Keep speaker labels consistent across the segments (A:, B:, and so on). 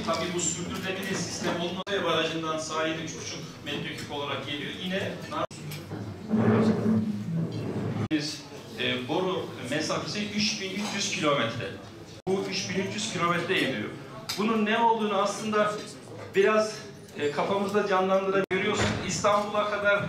A: tabii bu sürdürülebilir sistem olmadığı barajından sahili 3,5 metreküp olarak geliyor. Yine boru mesafesi 3300 kilometre. Bu 3300 kilometre ediyor. Bunun ne olduğunu aslında biraz kafamızda canlandırabiliyorsunuz. İstanbul'a kadar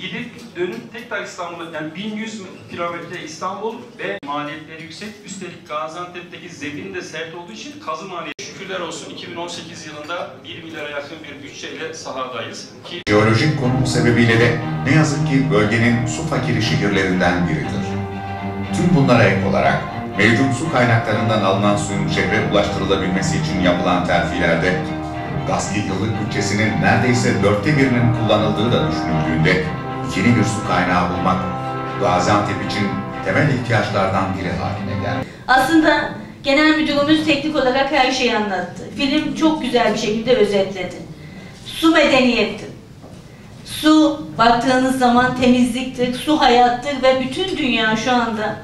A: gidip dönüp tekrar İstanbul'a, yani 1100 kilometre İstanbul ve maliyetleri yüksek. Üstelik Gaziantep'teki zemin de sert olduğu için kazı maliyeti. Şükürler olsun 2018 yılında 1 milyara yakın bir bütçeyle sahadayız.
B: Jeolojik konum sebebiyle de ne yazık ki bölgenin su fakiri şehirlerinden biridir. Tüm bunlara ek olarak mevcut su kaynaklarından alınan suyun şehre ulaştırılabilmesi için yapılan terfilerde GASKİ yıllık bütçesinin neredeyse 1/4'inin kullanıldığı da düşünüldüğünde yeni bir su kaynağı bulmak Gaziantep için temel ihtiyaçlardan biri haline geldi.
C: Aslında genel müdürümüz teknik olarak her şeyi anlattı. Film çok güzel bir şekilde özetledi. Su medeniyettir. Su baktığınız zaman temizliktir, su hayattır ve bütün dünya şu anda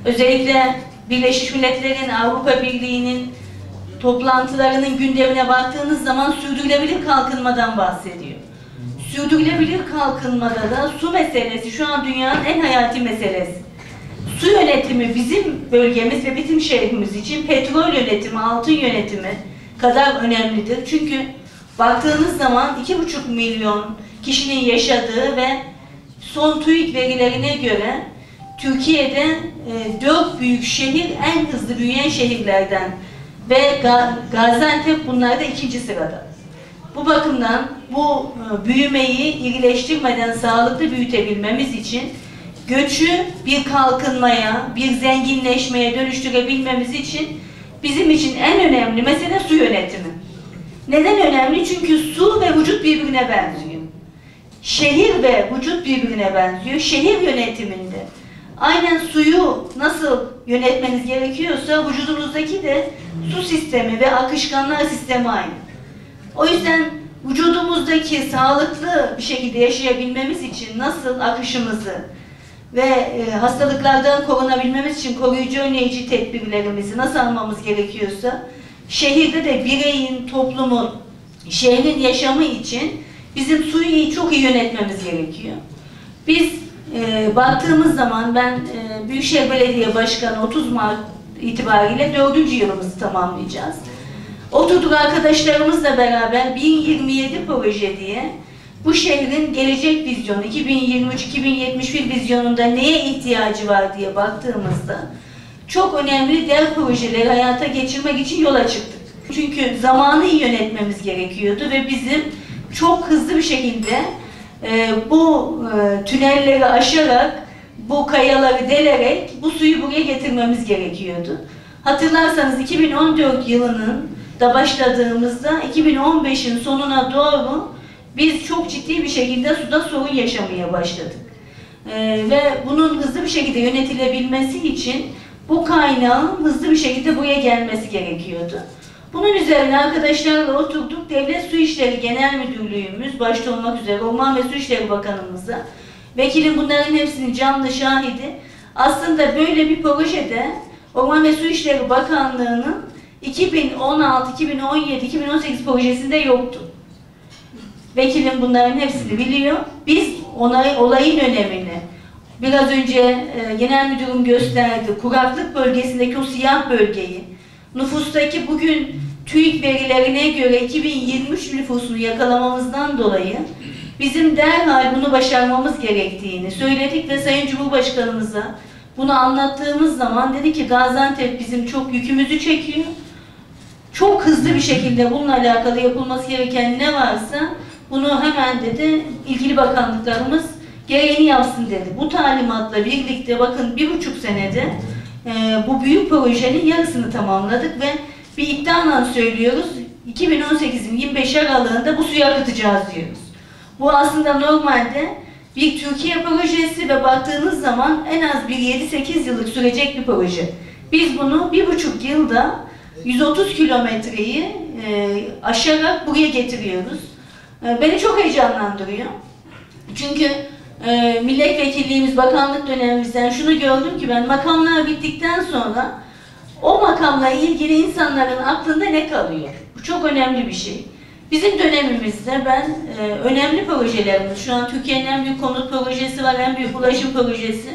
C: özellikle Birleşmiş Milletler'in, Avrupa Birliği'nin toplantılarının gündemine baktığınız zaman sürdürülebilir kalkınmadan bahsediyor. Sürdürülebilir kalkınmada da su meselesi şu an dünyanın en hayati meselesi. Su yönetimi bizim bölgemiz ve bizim şehrimiz için petrol yönetimi, altın yönetimi kadar önemlidir. Çünkü baktığınız zaman 2,5 milyon kişinin yaşadığı ve son TÜİK verilerine göre Türkiye'de 4 büyük şehir en hızlı büyüyen şehirlerden ve Gaziantep bunlarda 2. sırada. Bu bakımdan bu büyümeyi irileştirmeden sağlıklı büyütebilmemiz için göçü bir kalkınmaya, bir zenginleşmeye dönüştürebilmemiz için bizim için en önemli mesele su yönetimi. Neden önemli? Çünkü su ve vücut birbirine benziyor. Şehir ve vücut birbirine benziyor. Şehir yönetiminde aynen suyu nasıl yönetmeniz gerekiyorsa vücudunuzdaki de su sistemi ve akışkanlar sistemi aynı. O yüzden vücudumuzdaki sağlıklı bir şekilde yaşayabilmemiz için nasıl akışımızı ve hastalıklardan korunabilmemiz için koruyucu önleyici tedbirlerimizi nasıl almamız gerekiyorsa şehirde de bireyin, toplumun, şehrin yaşamı için bizim suyu çok iyi yönetmemiz gerekiyor. Biz baktığımız zaman ben Büyükşehir Belediye Başkanı 30 Mart itibariyle 4. yılımızı tamamlayacağız. Oturduk arkadaşlarımızla beraber 1027 proje diye bu şehrin gelecek vizyonu 2023-2071 vizyonunda neye ihtiyacı var diye baktığımızda çok önemli dev projeleri hayata geçirmek için yola çıktık. Çünkü zamanı iyi yönetmemiz gerekiyordu ve bizim çok hızlı bir şekilde bu tünelleri aşarak, bu kayaları delerek bu suyu buraya getirmemiz gerekiyordu. Hatırlarsanız 2014 yılının da başladığımızda 2015'in sonuna doğru biz çok ciddi bir şekilde suda sorun yaşamaya başladık. Ve bunun hızlı bir şekilde yönetilebilmesi için bu kaynağın hızlı bir şekilde buraya gelmesi gerekiyordu. Bunun üzerine arkadaşlarla oturduk, Devlet Su İşleri Genel Müdürlüğümüz başta olmak üzere Orman ve Su İşleri Bakanımızla, vekilim bunların hepsinin canlı şahidi, aslında böyle bir projede Orman ve Su İşleri Bakanlığı'nın 2016, 2017, 2018 projesinde yoktu. Vekilim bunların hepsini biliyor. Biz olayın önemini, biraz önce genel müdürüm gösterdi, kuraklık bölgesindeki o siyah bölgeyi, nüfustaki bugün TÜİK verilerine göre 2023 nüfusunu yakalamamızdan dolayı bizim derhal bunu başarmamız gerektiğini söyledik ve Sayın Cumhurbaşkanımıza bunu anlattığımız zaman dedi ki Gaziantep bizim çok yükümüzü çekiyor. Çok hızlı bir şekilde bununla alakalı yapılması gereken ne varsa bunu hemen dedi ilgili bakanlıklarımız gereğini yapsın dedi. Bu talimatla birlikte bakın 1,5 senede bu büyük projenin yarısını tamamladık ve bir iddiayla söylüyoruz 2018'in 25 aralığında bu suyu akıtacağız diyoruz. Bu aslında normalde bir Türkiye projesi ve baktığınız zaman en az bir 7-8 yıllık sürecek bir proje. Biz bunu 1,5 yılda 130 kilometreyi aşarak buraya getiriyoruz. Beni çok heyecanlandırıyor. Çünkü milletvekilliğimiz, bakanlık dönemimizden şunu gördüm ki ben makamlar bittikten sonra o makamla ilgili insanların aklında ne kalıyor? Bu çok önemli bir şey. Bizim dönemimizde ben önemli projelerimiz, şu an Türkiye'nin en büyük konut projesi var, en büyük ulaşım projesi.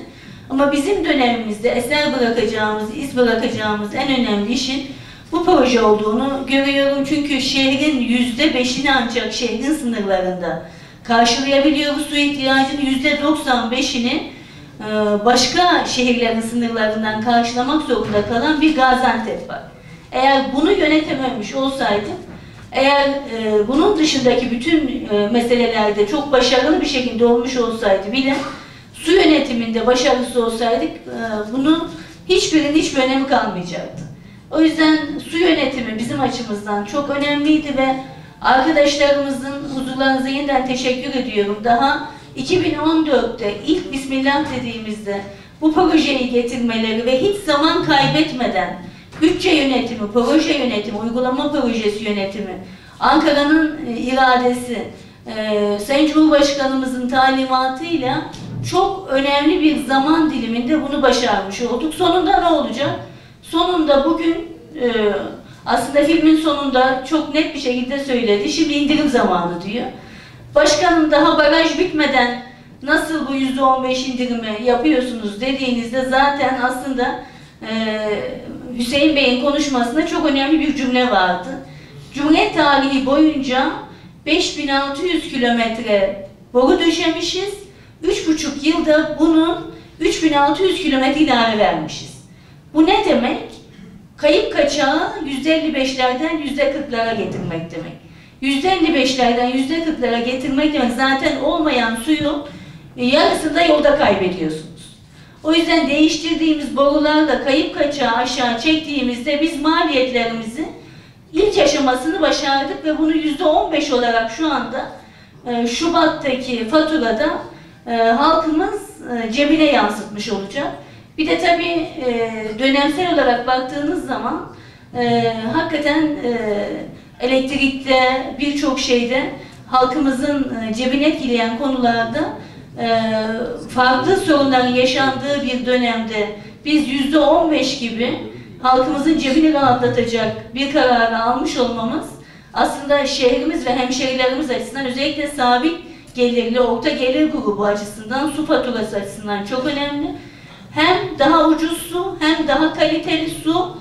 C: Ama bizim dönemimizde eser bırakacağımız, iz bırakacağımız en önemli işin bu proje olduğunu görüyorum. Çünkü şehrin %5'ini ancak şehrin sınırlarında karşılayabiliyoruz. Su ihtiyacının %95'ini başka şehirlerin sınırlarından karşılamak zorunda kalan bir Gaziantep var. Eğer bunu yönetememiş olsaydık, eğer bunun dışındaki bütün meselelerde çok başarılı bir şekilde olmuş olsaydı bile su yönetiminde başarısız olsaydık bunun hiçbirinin hiçbir önemi kalmayacaktı. O yüzden su yönetimi bizim açımızdan çok önemliydi ve arkadaşlarımızın huzurlarınıza yeniden teşekkür ediyorum. Daha 2014'te ilk Bismillah dediğimizde bu projeyi getirmeleri ve hiç zaman kaybetmeden bütçe yönetimi, proje yönetimi, uygulama projesi yönetimi, Ankara'nın iradesi, Sayın Cumhurbaşkanımızın talimatıyla çok önemli bir zaman diliminde bunu başarmış olduk. Sonunda ne olacak? Sonunda bugün aslında filmin sonunda çok net bir şekilde söyledi. Şimdi indirim zamanı diyor. Başkanım daha baraj bitmeden nasıl bu %15 indirimi yapıyorsunuz dediğinizde zaten aslında Hüseyin Bey'in konuşmasında çok önemli bir cümle vardı. Cumhuriyet tarihi boyunca 5600 kilometre boru döşemişiz. 3,5 yılda bunun 3600 kilometre ilave vermişiz. Bu ne demek? Kayıp kaçağı %55'lerden %40'lara getirmek demek. %55'lerden %40'lara getirmek demek zaten olmayan suyu yarısında yolda kaybediyorsunuz. O yüzden değiştirdiğimiz borularla kayıp kaçağı aşağı çektiğimizde biz maliyetlerimizi ilk aşamasını başardık ve bunu %15 olarak şu anda Şubat'taki faturada halkımız cebine yansıtmış olacak. Bir de tabii dönemsel olarak baktığınız zaman hakikaten elektrikte birçok şeyde halkımızın cebini etkileyen konularda farklı sorunların yaşandığı bir dönemde biz %15 gibi halkımızın cebini rahatlatacak bir kararı almış olmamız aslında şehrimiz ve hemşehrilerimiz açısından özellikle sabit gelirli, orta gelir grubu açısından su faturası açısından çok önemli. Hem daha ucuz su, hem daha kaliteli su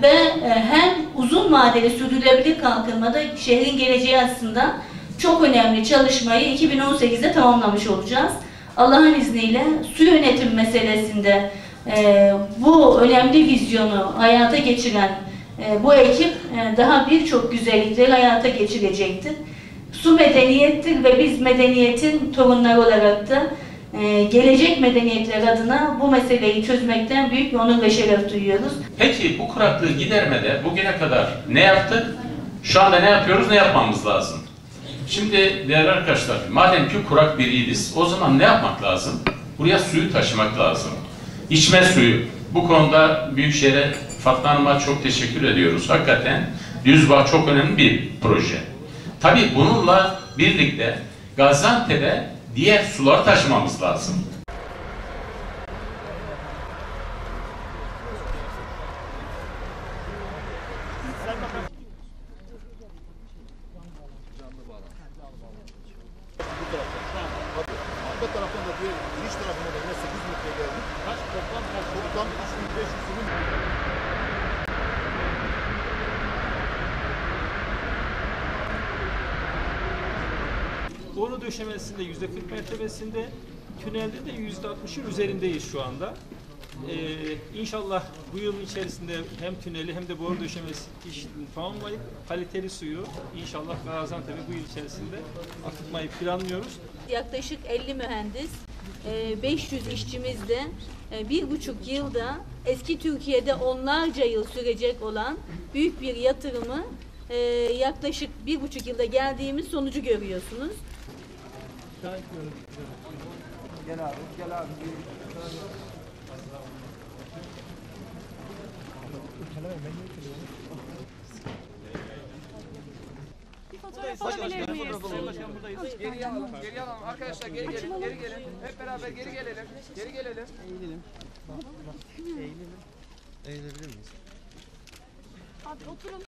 C: ve hem uzun vadeli sürdürülebilir kalkınmada şehrin geleceği açısından çok önemli çalışmayı 2018'de tamamlamış olacağız. Allah'ın izniyle su yönetim meselesinde bu önemli vizyonu hayata geçiren bu ekip daha birçok güzellikleri hayata geçirecektir. Su medeniyettir ve biz medeniyetin torunları olarak da gelecek medeniyetler adına bu meseleyi çözmekten büyük bir onur ve şeref duyuyoruz.
D: Peki bu kuraklığı gidermede bugüne kadar ne yaptık? Şu anda ne yapıyoruz, ne yapmamız lazım? Şimdi değerli arkadaşlar, madem ki kurak bir iliz, o zaman ne yapmak lazım? Buraya suyu taşımak lazım. İçme suyu. Bu konuda Büyükşehir'e, Fatma Hanım'a çok teşekkür ediyoruz. Hakikaten Düzbağ çok önemli bir proje. Tabii bununla birlikte Gaziantep'e diğer sular taşımamız lazım.
E: Arka taraftan da diğer giriş tarafına da yine 8 metre geldik. Kaç toplam 3500'ün.
F: Boru döşemesinde %40 mertebesinde, tünelde de %60'ın üzerindeyiz şu anda. İnşallah bu yılın içerisinde hem tüneli hem de boru döşemesi işini tamamlayıp kaliteli suyu inşallah Gaziantep'e bu yıl içerisinde akıtmayı planlıyoruz.
C: Yaklaşık 50 mühendis, 500 işçimizle 1,5 yılda eski Türkiye'de onlarca yıl sürecek olan büyük bir yatırımı yaklaşık 1,5 yılda geldiğimiz sonucu görüyorsunuz.
G: Gel abi, gel abi.
H: Bir fotoğraf alabilir miyiz?
G: Geri alalım, geri alalım. Arkadaşlar geri gelin, geri gelin. Hep beraber geri gelelim. Geri gelelim. Eğilelim. Eğilelim. Eğilebilir miyiz?
H: Abi oturun.